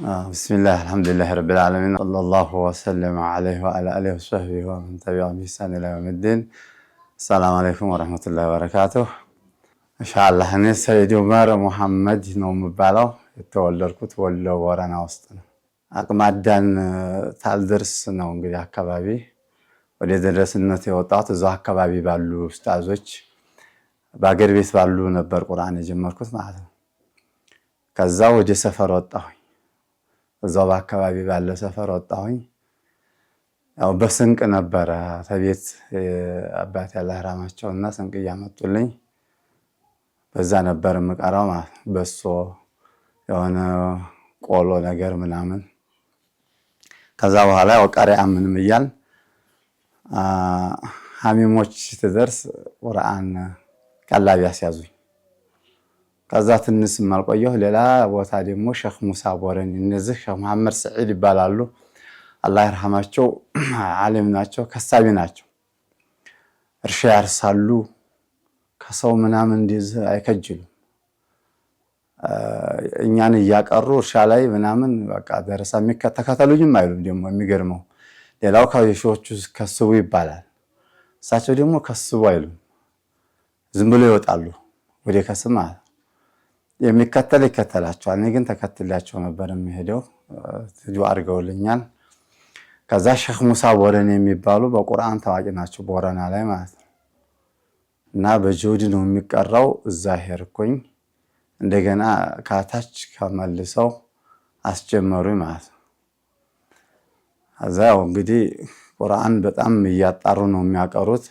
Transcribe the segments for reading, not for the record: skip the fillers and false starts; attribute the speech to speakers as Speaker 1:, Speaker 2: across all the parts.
Speaker 1: بسم الله الحمد لله رب العالمين صلى الله وسلم عليه وعلى آله وصحبه ومن تبعهم بإحسان إلى يوم الدين. السلام عليكم ورحمة الله وبركاته. إن شاء الله أنا سيد عمر محمد نوم بالله የተወለድኩት ወሎ ወረና ውስጥ ነው። አቅመ አዳም ታልደርስ ነው እንግዲህ አካባቢ ወደ ደረስነት የወጣሁት እዛው አካባቢ ባሉ ኡስታዞች በአገር ቤት ባሉ ነበር ቁርአን የጀመርኩት ማለት ነው። ከዛ ወደ ሰፈር ወጣሁኝ። እዛው በአካባቢ ባለ ሰፈር ወጣሁኝ። ያው በስንቅ ነበረ ተቤት አባቴ አላህ ይራማቸውና ስንቅ እያመጡልኝ በዛ ነበር የምቀራው ማለት ነው። በሶ የሆነ ቆሎ ነገር ምናምን። ከዛ በኋላ ያው ቀሪያ ምንም እያል ሐሚሞች ትደርስ ቁርአን ቀላቢ ያስያዙኝ። ከዛ ትንሽ ማልቆየሁ ሌላ ቦታ ደግሞ ሼክ ሙሳ ቦረኒ እነዚህ ሼክ መሐመድ ሰዒድ ይባላሉ። አላህ ይርሐማቸው ዓሊም ናቸው፣ ከሳቢ ናቸው። እርሻ ያርሳሉ፣ ከሰው ምናምን እንደዚህ አይከጅሉም። እኛን እያቀሩ እርሻ ላይ ምናምን በቃ ደረሳ ተከተሉኝም አይሉም። ደግሞ የሚገርመው ሌላው ከሾቹ ከስቡ ይባላል። እሳቸው ደግሞ ከስቡ አይሉም፣ ዝም ብሎ ይወጣሉ ወደ ከስማ። የሚከተል ይከተላቸዋል። እኔ ግን ተከትላቸው ነበር የሚሄደው። ዱዓ አድርገውልኛል። ከዛ ሼክ ሙሳ ቦረኒ የሚባሉ በቁርአን ታዋቂ ናቸው ቦረና ላይ ማለት ነው። እና በጆዲ ነው የሚቀራው። እዛ ሄድኩኝ። እንደገና ካታች ከመልሰው አስጀመሩኝ ማለት ነው። አዛው እንግዲህ ቁርአን በጣም እያጣሩ ነው የሚያቀሩት።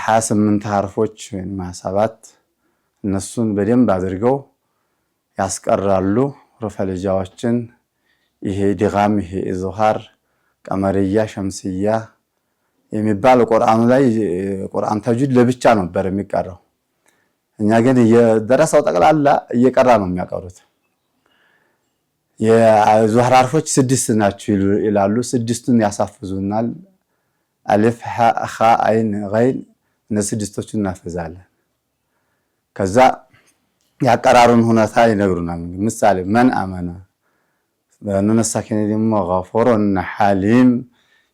Speaker 1: 28 ሐርፎች ወይም 7 እነሱን በደንብ አድርገው ያስቀራሉ። ሩፈልጃዎችን ይሄ ድጋም፣ ይሄ ኢዝሃር፣ ቀመርያ፣ ሸምስያ የሚባል ቁርአኑ ላይ ቁርአን ተጅዊድ ለብቻ ነበር የሚቀራው። እኛ ግን የደረሰው ጠቅላላ እየቀራ ነው የሚያቀሩት። የዙህር ሐርፎች 6 ናቸው ይላሉ። 6ቱን ያሳፍዙናል። አሊፍ፣ ሐ፣ ኻ፣ አይን፣ ገይን እነዚህ 6ቶቹን እናፈዛለን። ከዛ ያቀራሩን ሁኔታ ይነግሩናል። ምሳሌ መን አመነ በነሳከነ ደግሞ ገፉሩን ሐሊም።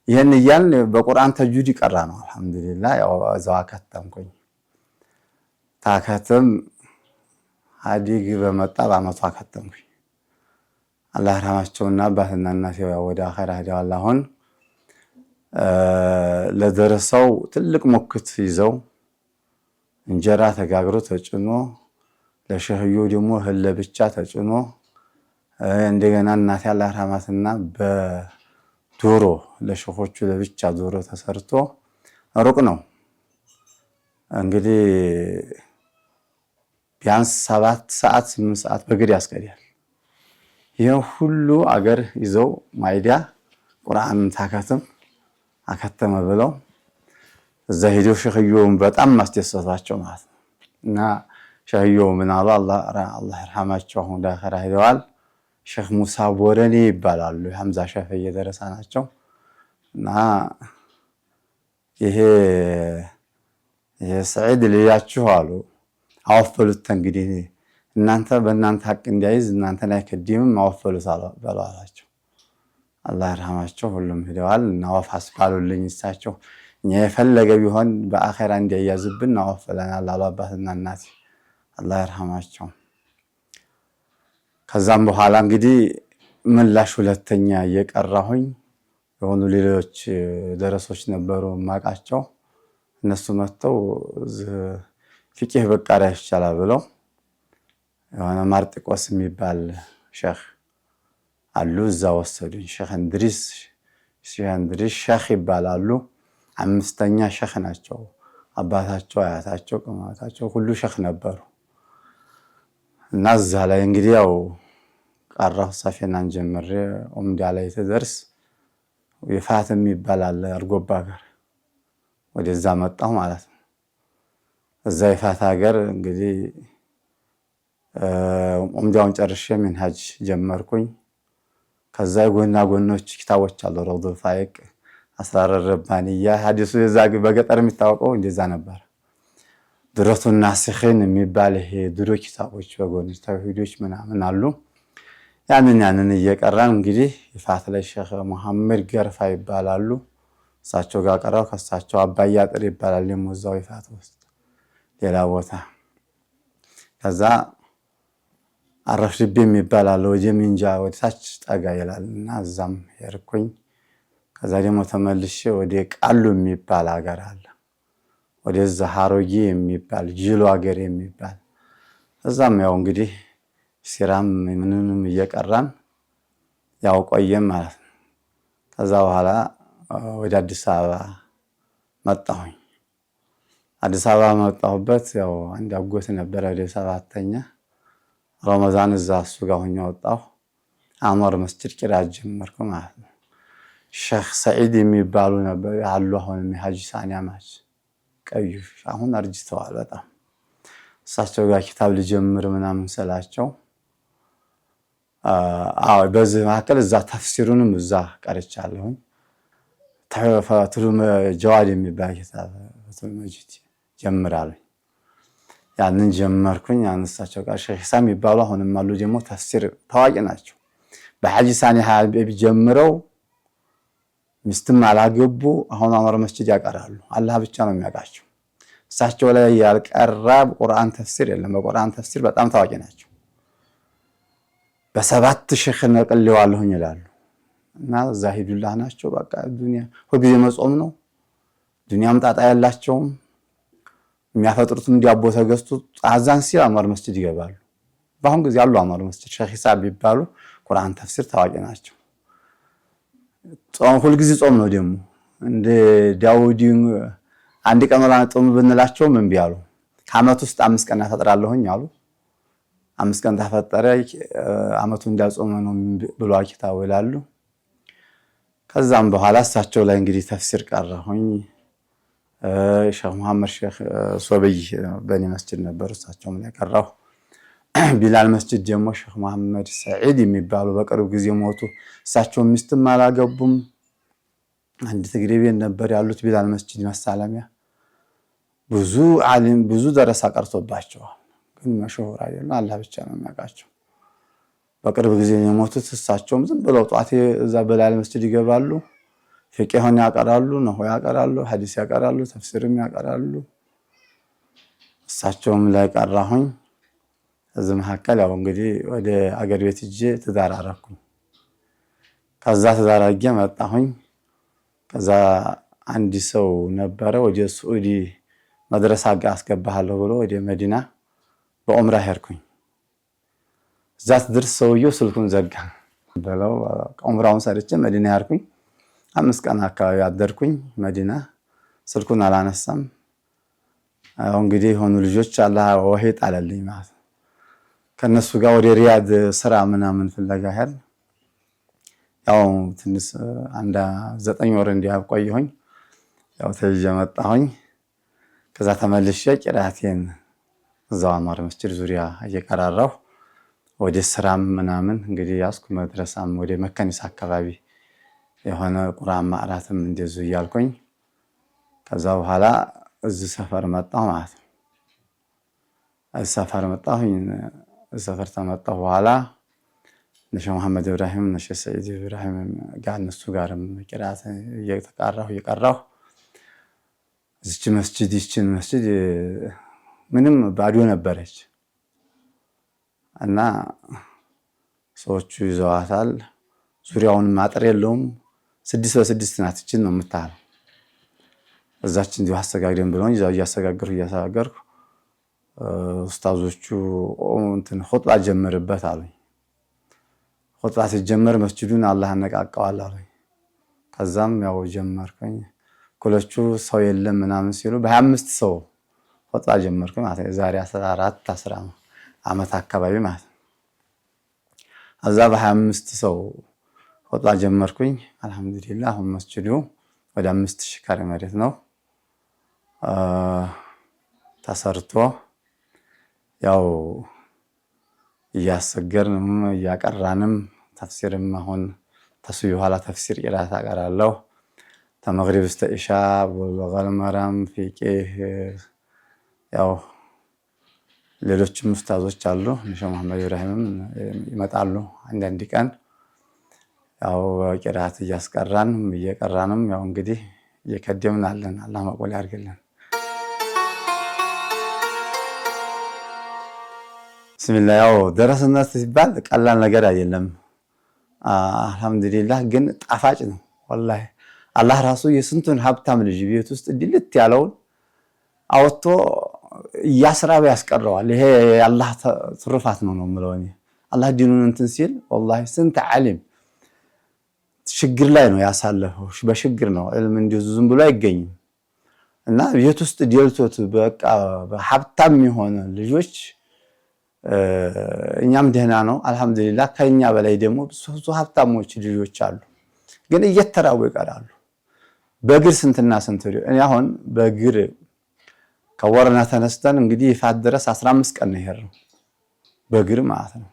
Speaker 1: ይሄን እያልን በቁርአን ተጅዊድ ይቀራ ነው። አልሐምዱሊላህ ያው እዛው አከተምኩኝ። ታከተም ሀዲግ በመጣ በአመቱ አከተምኩኝ። አላህ ይርሐማቸውና አባትና እናቴ ወደ አኺራ ሄደዋል። አሁን ለደረሰው ትልቅ ሞክት ይዘው እንጀራ ተጋግሮ ተጭኖ ለሸህዩ ደግሞ እህል ለብቻ ተጭኖ እንደገና እናቴ አላህ ይርሐማትና በዶሮ ለሸኾቹ ለብቻ ዶሮ ተሰርቶ ሩቅ ነው እንግዲህ ቢያንስ 7 ሰዓት 8 ሰዓት በእግር ያስቀዳል። ይሄ ሁሉ አገር ይዘው ማይዲያ ቁርአን ታከተም አከተመ ብለው እዛ ሄደው ሸህዩን በጣም ማስደሰታቸው ማለት ነው። እና ሸህዩ ምን አሉ አላህ ይርሐማቸው አሁን ዳኸራ ሄደዋል። ሼክ ሙሳ ቦረኒ ይባላሉ። ሐምዛ ሸፈ እየደረሳ ናቸው። እና ይሄ ሰዒድ ልያችሁ አሉ አወፈሉት። እንግዲህ እናንተ በእናንተ ሐቅ እንዲያይዝ እናንተን አይከዲምም አወፈሉት አሏቸው። አላህ ይርሐማቸው ሁሉም ሄደዋል። እና ወፍ አስባሉልኝ እሳቸው እኛ የፈለገ ቢሆን በአኺራ እንዲያያዝብን አወፈለናል አሉ አባትና እናቴ አላህ ይርሐማቸው። ከዛም በኋላ እንግዲህ ምላሽ ሁለተኛ እየቀራሁኝ የሆኑ ሌሎች ደረሶች ነበሩ ማቃቸው። እነሱ መጥተው ፊቅህ በቃሪያ ይቻላል ብለው የሆነ ማርጥቆስ የሚባል ሼክ አሉ እዛ ወሰዱኝ። ሼክ እንድሪስ ሼክ ይባላሉ። 5ኛ ሼክ ናቸው። አባታቸው፣ አያታቸው፣ ቅማታቸው ሁሉ ሼክ ነበሩ። እና እዛ ላይ እንግዲህ ያው ቀራሁ። ሰፊናን ጀምሬ ኡምዳ ላይ ተደርስ ይፋትም ይባላል አርጎባ ጋር ወደዛ መጣሁ ማለት ነው። እዛ ይፋት ሀገር እንግዲህ ኡምዳውን ጨርሼ ሚንሃጅ ጀመርኩኝ። ከዛ የጎና ጎኖች ኪታቦች አሉ። ረውዱል ፋይቅ፣ አስራር ረባንያ ሐዲሱ የዛ በገጠር የሚታወቀው እንደዛ ነበር። ድረቱን ናሲኺን የሚባል ይሄ ድሮ ኪታቦች በጎን ተውሂዶች ምናምን አሉ። ያንን እየቀራን እንግዲህ ይፋት ላይ ሼኽ መሐመድ ገርፋ ይባላሉ። እሳቸው ጋር ቀራው። ከእሳቸው አባያ ጥር ይባላል ደግሞ እዛው ይፋት ውስጥ ሌላ ቦታ። ከዛ አረፍድቤ የሚባል ወደ ሚንጃ ወደ ታች ጠጋ ይላልና እዛም ሄድኩኝ። ከዛ ደግሞ ተመልሼ ወደ ቃሉ የሚባል ሀገር አለ። ወደዛ ሀሮጌ የሚባል ጅሎ ሀገር የሚባል እዛም ያው እንግዲህ ሲራም ምንንም እየቀራን ያው ቆየም ማለት ነው። ከዛ በኋላ ወደ አዲስ አበባ መጣሁኝ። አዲስ አበባ መጣሁበት ያው አንድ አጎት ነበረ ወደ 7ኛ ረመዳን እዛ እሱ ጋር ሆኜ ወጣሁ። አንዋር መስጂድ ቂራት ጀመርኩ ማለት ነው። ሼኽ ሰዒድ የሚባሉ ነበር ያሉ አሁን ሀጂ ሳኒ አማች ቀዩ አሁን አርጅተዋል በጣም። እሳቸው ጋር ኪታብ ልጀምር ምናምን ስላቸው በዚህ መካከል እዛ ተፍሲሩንም እዛ ቀርቻለሁኝ። ተፈቱል ጀዋድ የሚባል ኪታብ ፈቱል መጂድ ጀምራለሁ። ያንን ጀመርኩኝ። እሳቸው ጋር ሼኽ ኢሳም የሚባሉ አሁንም አሉ ደግሞ ተፍሲር ታዋቂ ናቸው። በሐጂ ሳኒ ሀቢብ ጀምረው ሚስትም አላገቡ አሁን አንዋር መስጂድ ያቀራሉ። አላህ ብቻ ነው የሚያውቃቸው። እሳቸው ላይ ያልቀራ ቁርአን ተፍሲር የለም። በቁርአን ተፍሲር በጣም ታዋቂ ናቸው። በ7 ሼኽ ነቅሌዋለሁኝ ይላሉ እና ዛሂዱላህ ናቸው። በቃ ዱንያ ሁልጊዜ መጾም ነው። ዱንያም ጣጣ ያላቸውም የሚያፈጥሩትም ዲያቦ ተገዝቶ አዛን ሲል አንዋር መስጂድ ይገባሉ። በአሁን ጊዜ አሉ አንዋር መስጂድ ሼኽ ኢሳም ቢባሉ ቁርአን ተፍሲር ታዋቂ ናቸው። ጾም ሁልጊዜ ጾም ነው ደግሞ እንደ ዳውድ አንድ ቀን ወላ ጾም ብንላቸው ምን ቢያሉ ከአመት ውስጥ 5 ቀን ያፈጥራለሁኝ አሉ። 5 ቀን ተፈጠረ አመቱ እንዳጾመ ነው ብሎ ኪታቡ ይላሉ። ከዛም በኋላ እሳቸው ላይ እንግዲህ ተፍሲር ቀራሁኝ። ሼኽ መሐመድ ሼኽ ሶበይ በኔ መስጂድ ነበር። እሳቸውም ላይ ቀራሁ። ቢላል መስጂድ ደግሞ ሼኽ መሐመድ ሰዒድ የሚባሉ በቅርብ ጊዜ ሞቱ። እሳቸው ሚስትም አላገቡም። አንድ ትግሬ ቤት ነበር ያሉት ቢላል መስጂድ መሳለሚያ። ብዙ ዓሊም ብዙ ደረሳ ቀርቶባቸዋል። ግን መሽሁር አይደለም። አላህ ብቻ ነው የሚያውቃቸው። በቅርብ ጊዜ የሞቱት እሳቸውም ዝም ብለው ጧት እዛ ቢላል መስጂድ ይገባሉ። ፍቅህን ያቀራሉ፣ ነህው ያቀራሉ፣ ሐዲስ ያቀራሉ፣ ተፍሲርም ያቀራሉ። እሳቸውም ላይ ቀራሁኝ። እዚህ መካከል ያው እንግዲህ ወደ አገር ቤት ሂጄ ትዳር አደረኩኝ። ከዛ ትዳር አድርጌ መጣሁኝ። ከዛ አንድ ሰው ነበረ ወደ ሳዑዲ መድረሳ ጋር አስገባሃለሁ ብሎ ወደ መዲና በኡምራ ሄድኩኝ። እዛ ስደርስ ሰውየው ስልኩን ዘጋ ብለው ኡምራውን ሰርቼ መዲና ሄድኩኝ። 5 ቀን አካባቢ አደርኩኝ መዲና። ስልኩን አላነሳም። አሁን እንግዲህ የሆኑ ልጆች አላህ ወሂድ ጣለልኝ ማለት ነው። ከነሱ ጋር ወደ ሪያድ ስራ ምናምን ፍለጋ ሄድ ያው ትንሽ አንድ 9 ወር እንዲያቆየሁኝ ያው ተይዤ መጣሁኝ። ከዛ ተመልሼ ቂራቴን እዛው አንዋር መስጂድ ዙሪያ እየቀራራሁ ወደ ስራም ምናምን እንግዲህ ያስኩ መድረሳም ወደ መከኒስ አካባቢ የሆነ ቁርአን ማዕራትም እንደዚህ እያልኩኝ ከዛ በኋላ እዚህ ሰፈር መጣሁ ማለት ነው። እዚህ ሰፈር መጣሁኝ። ሰፈር ተመጣሁ በኋላ ነሽ መሐመድ ኢብራሂም ነሽ ሰዒድ ኢብራሂም ጋር እነሱ ጋርም ቂራት እየቀራሁ እዚች መስጂድ ምንም ባዶ ነበረች እና ሰዎቹ ይዘዋታል። ዙሪያውን ማጠር የለውም። 6 በ6 ናት። እችን ነው የምታለው። እዛች እንዲሁ አሰጋግደን ብለውኝ እዛው እያሰጋገርኩ ኡስታዞቹ እንትን ኹጥባ ጀመርበት አሉኝ። ኹጥባ ሲጀመር መስጂዱን አላህ አነቃቀዋል አሉኝ። ከዛም ያው ጀመርኩኝ። ኩሎቹ ሰው የለም ምናምን ሲሉ በ25 ሰው ኹጥባ ጀመርኩ ማለት ነው። ዛሬ 14 10 ዓመት አካባቢ ማለት ነው። እዛ በ25 ሰው ኹጥባ ጀመርኩኝ። አልሐምዱሊላህ አሁን መስጂዱ ወደ 5000 ካሬ መሬት ነው ተሰርቶ ያው እያሰገርንም እያቀራንም ተፍሲርም አሁን ተስቢህ ኋላ ተፍሲር ቂራት አቀራለሁ። ተመግሪብ እስከ ኢሻ በሉገል መራም ፊቂህ ያው ሌሎችም ኡስታዞች አሉ ሼህ መሐመድ ኢብራሂምም ይመጣሉ አንዳንድ ቀን ያው ቂራት እያስቀራን እየቀራንም ያው እንግዲህ እየከደምናለን አላህ መቆል ያርግልን ብስሚላህ ያው ደረስነት ሲባል ቀላል ነገር አይደለም አልহামዱሊላህ ግን ጣፋጭ ነው ወላሂ አላህ ራሱ የስንቱን ሀብታም ልጅ ቤት ውስጥ ድልት ያለውን አውጥቶ ያስራብ ያስቀረዋል ይሄ የአላህ ትሩፋት ነው የምለው እኔ አላህ ዲኑን እንትን ሲል ወላሂ ስንት ዓሊም ችግር ላይ ነው ያሳለፈው በችግር ነው ዕልም እንዲሁ ዝም ብሎ አይገኝም እና ቤት ውስጥ ዲልቶት በቃ ሀብታም የሆነ ልጆች እኛም ደህና ነው አልহামዱሊላህ ከኛ በላይ ደግሞ ብዙ ሀብታሞች ልጆች አሉ ግን እየተራው ይቀራሉ በእግር ስንትና ስንት እኔ አሁን በእግር ከወረና ተነስተን እንግዲህ ይፋት ድረስ 15 ቀን ነው ይሄረው በእግር ማለት ነው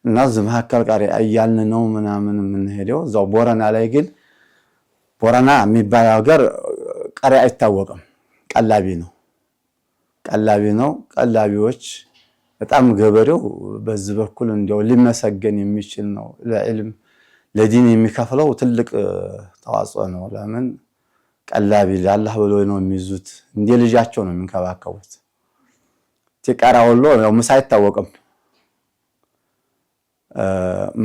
Speaker 1: እና ዝምሃከል ቃሪ አያልን ነው ምናምን ምን ሄደው እዛው ቦረና ላይ ግን ቦረና የሚባል ሀገር ቃሪ አይታወቅም ቀላቢ ነው ቀላቢዎች በጣም ገበሬው በዚህ በኩል እንደው ሊመሰገን የሚችል ነው ለዕልም ለዲን የሚከፍለው ትልቅ ተዋጽኦ ነው ለምን ቀላቢ ለአላህ ብሎ ነው የሚይዙት እንደ ልጃቸው ነው የሚንከባከቡት ተቃራውሎ ነው ምሳ አይታወቅም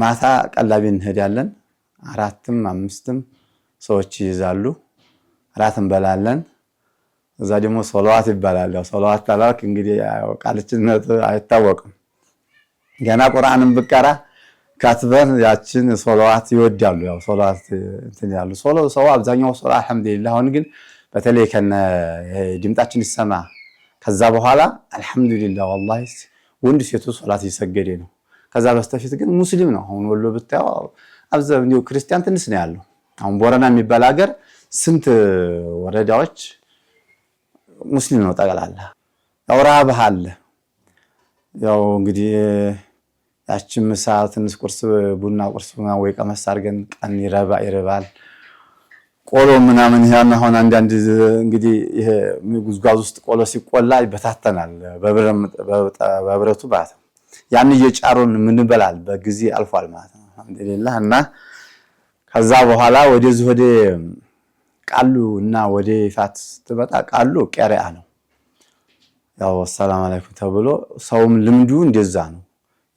Speaker 1: ማታ ቀላቢ እንሄዳለን 4ም 5ም ሰዎች ይዛሉ ራትን በላለን እዛ ደግሞ ሶላዋት ይባላል ያው ሶላዋት ታላክ እንግዲህ ያው ቃልችነት አይታወቅም ገና ቁርአንን በቀራ ካትበን ያችን ሶላዋት ይወዳሉ ያው ሶላዋት እንትን ያሉ ሰው አብዛኛው ሶላ አልহামዱሊላህ አሁን ግን በተለይ ከነ ድምጣችን ይሰማ ከዛ በኋላ አልহামዱሊላህ والله ወንድ ሴቱ ሶላት ይሰገደ ነው ከዛ በስተፊት ግን ሙስሊም ነው አሁን ወሎ ብታው አብዛኛው ክርስቲያን ትንሽ ነው ያለው አሁን ቦረና የሚባል ሀገር ስንት ወረዳዎች ሙስሊም ነው ጠቅላላ ያው ረሃብ አለ ያው እንግዲህ ያችን ምሳ ትንሽ ቁርስ ቡና ቁርስ ወይ ቀመስ አድርገን ቀን ይረባል ቆሎ ምናምን ያን አሁን አንዳንድ እንግዲህ ይሄ ጉዝጓዝ ውስጥ ቆሎ ሲቆላ ይበታተናል በብረቱ ባታ ያን እየጫሩን ምን በላል በጊዜ አልፏል ማለት ነው አልহামዱሊላህ እና ከዛ በኋላ ወደዚህ ወደ ቃሉ እና ወደ ይፋት ተበጣ ቃሉ ቀሪያ ነው ያው ሰላም አለይኩም ተብሎ ሰውም ልምዱ እንደዛ ነው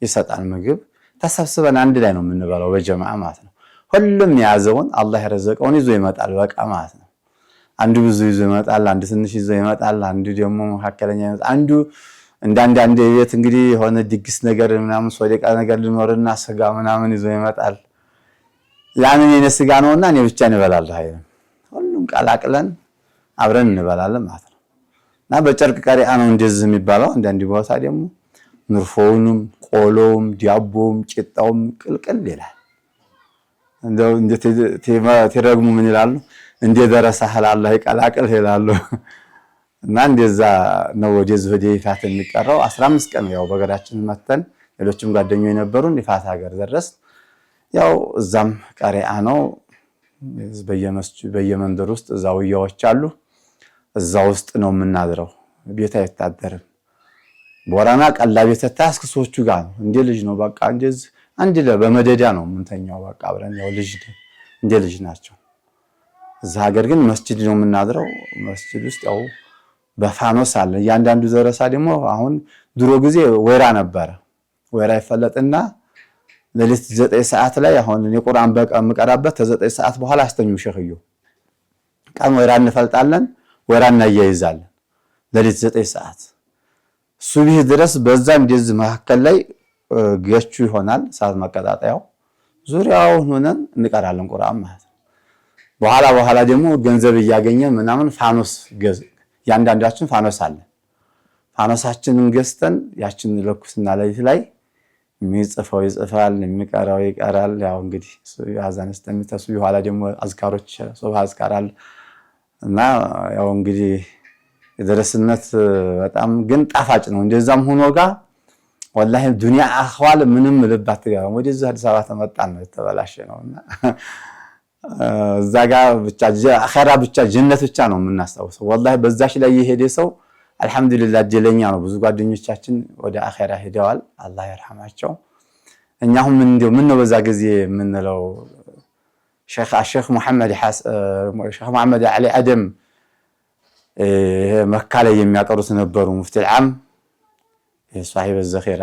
Speaker 1: ይሰጣል ምግብ ተሰብስበን አንድ ላይ ነው የምንበላው በጀማዓ ማለት ነው ሁሉም ያዘውን አላህ ያረዘቀውን ይዞ ይመጣል በቃ ማለት ነው አንዱ ብዙ ይዞ ይመጣል አንዱ ትንሽ ይዞ ይመጣል አንዱ ደግሞ መካከለኛ ይመጣል አንዱ እንዳንድ ቤት እንግዲህ የሆነ ድግስ ነገር ምናምን ሶደቃ ነገር ሊኖርና ስጋ ምናምን ይዞ ይመጣል ያንን የኔ ስጋ ነውና እኔ ብቻ እንበላለሁ አይደል ሁሉም ቀላቅለን አብረን እንበላለን ማለት ነው እና በጨርቅ ቀሪያ ነው እንደዚህ የሚባለው አንዳንድ ቦታ ደግሞ ንርፎውንም ቆሎም ዲያቦም ቂጣውም ቅልቅል ይላል እንደው ተረግሙ ምን ይላሉ እንደ ደረሰህ አላህ ይቀላቅል ይላሉ እና እንደዛ ነው ወደ ይፋት የሚቀረው 15 ቀን ያው በገራችን መተን ሌሎችም ጓደኞች የነበሩን ይፋት ሀገር ደረስ ያው እዛም ቀሪያ ነው በየመንደር ውስጥ ዛውያዎች አሉ እዛ ውስጥ ነው የምናድረው ቤት አይታደርም ቦራና ቀላቢ ተታስክ ሰዎቹ ጋር ነው እንደ ልጅ ነው በቃ እንደዚህ አንድ በመደዳ ነው ምንተኛው በቃ አብረን ያው ልጅ እንደ ልጅ ናቸው እዛ ሀገር ግን መስጂድ ነው የምናድረው መስጂድ ውስጥ ያው በፋኖስ አለ ያንዳንዱ ዘረሳ ደግሞ አሁን ድሮ ጊዜ ወይራ ነበር ወይራ ይፈለጥና ለሊት 9 ሰዓት ላይ አሁን የቁርአን በቃ መቀራበት 9 ሰዓት በኋላ አስተኙ ሸኽዩ ቀን ወይራ እንፈልጣለን ወይራ እናያይዛለን ለሊት 9 ሰዓት ሱብህ ድረስ በዛ እንደዚህ መካከል ላይ ገቹ ይሆናል ሰዓት መቀጣጣያው ዙሪያው ሆነን እንቀራለን ቁርአን ማለት በኋላ ደግሞ ገንዘብ እያገኘን ምናምን ፋኖስ ያንዳንዳችን ፋኖስ አለ ፋኖሳችንን ገዝተን ያችን ለኩስና ላይ የሚጽፈው ይጽፋል የሚቀራው ይቀራል ያው እንግዲህ ያዛን استمتሱ በኋላ ደግሞ አዝካሮች ሱብህ አዝካራል እና ያው እንግዲህ የደረስነት በጣም ግን ጣፋጭ ነው እንደዛም ሆኖ ጋር والله ዱንያ አخوال ምንም ልባት ጋር ወደዚህ አዲስ አበባ ተመጣን ነው ተበላሸ ነውና እዛ ጋር ብቻ አኺራ ብቻ ጀነት ብቻ ነው የምናስተውሰው والله በዛሽ ላይ የሄደ ሰው አልহামዱሊላህ እድለኛ ነው። ብዙ ጓደኞቻችን ወደ አኺራ ሄደዋል። አላህ ይርሐማቸው። እኛሁም እንደው ምን ነው በዛ ጊዜ የምንለው ሼኽ መሐመድ አሊ አደም መካ ላይ የሚያቀሩት ነበሩ። ሙፍቲ አልዓም የሷሂብ ዘኺራ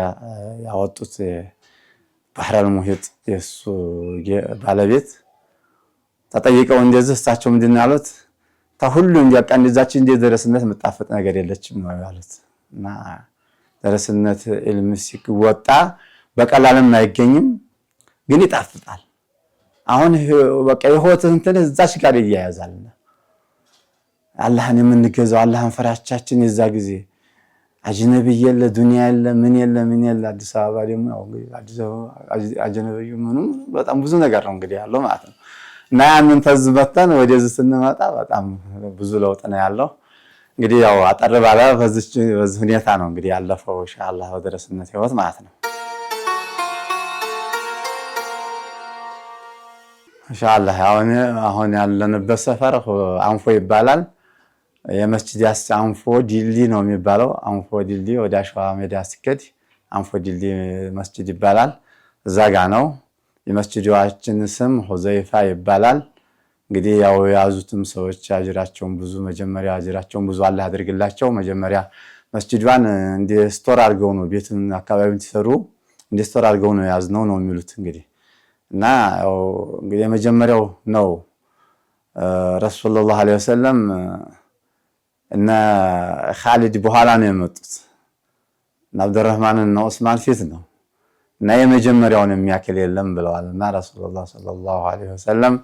Speaker 1: ያወጡት ባህር አልሙሂጥ የሱ ባለቤት ተጠይቀው እንደዚህ እሳቸው ምንድን ነው ያሉት? ተሁሉ እንዲያቃ እንደዛች እንደደረስነት መጣፈጥ ነገር የለችም ነው ያሉት። እና ደረስነት ኢልም ሲወጣ በቀላልም አይገኝም፣ ግን ይጣፍጣል። አሁን በቃ የሆት እንትን እዛች ጋር ይያያዛልና አላህን የምንገዛው አላህን ፈራቻችን የዛ ጊዜ አጅነቢ የለ ዱንያ የለ ምን የለ። አዲስ አበባ ደግሞ ያው እንግዲህ አዲስ አበባ አጅነቢዩ ምንም በጣም ብዙ ነገር ነው እንግዲህ ያለው ማለት ነው። እና ያንን ተዝበተን ወደዚህ ስንመጣ በጣም ብዙ ለውጥ ነው ያለው። እንግዲህ ያው አጠር ባለ በዚህ ሁኔታ ነው እንግዲህ ያለፈው ኢንሻአላህ በደረስነት ህይወት ማለት ነው። ኢንሻአላህ አሁን ያለንበት ሰፈር አንፎ ይባላል። የመስጂድ አንፎ ዲልዲ ነው የሚባለው። አንፎ ዲልዲ ወደ አሸዋ ሜዳ ሲከድ አንፎ ዲልዲ መስጂድ ይባላል። እዛ ጋ ነው። የመስጂዳችን ስም ሁዘይፋ ይባላል። እንግዲህ ያው ያዙትም ሰዎች አጅራቸውን ብዙ መጀመሪያ አጅራቸውን ብዙ አላህ ያድርግላቸው። መጀመሪያ መስጂዷን እንደ ስቶር አድርገው ነው ቤቱን አካባቢውን ሲሰሩ እንደ ስቶር አድርገው ነው ያዝነው ነው የሚሉት እንግዲህ እና ያው እንግዲህ የመጀመሪያው ነው ረሱል ሰለላሁ ዐለይሂ ወሰለም እና ኻሊድ በኋላ ነው የመጡት እና አብዱራህማን እና ዑስማን ፊት ነው እና የመጀመሪያውን የሚያክል የለም ብለዋልና ረሱላህ ሰለላሁ ዐለይሂ ወሰለም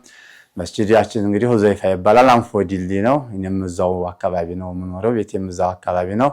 Speaker 1: መስጂዳችን እንግዲህ ሁዘይፋ ይባላል። አንፎ ዲልዲ ነው። እኔም እዛው አካባቢ ነው የምኖረው። ቤቴም እዛው አካባቢ ነው።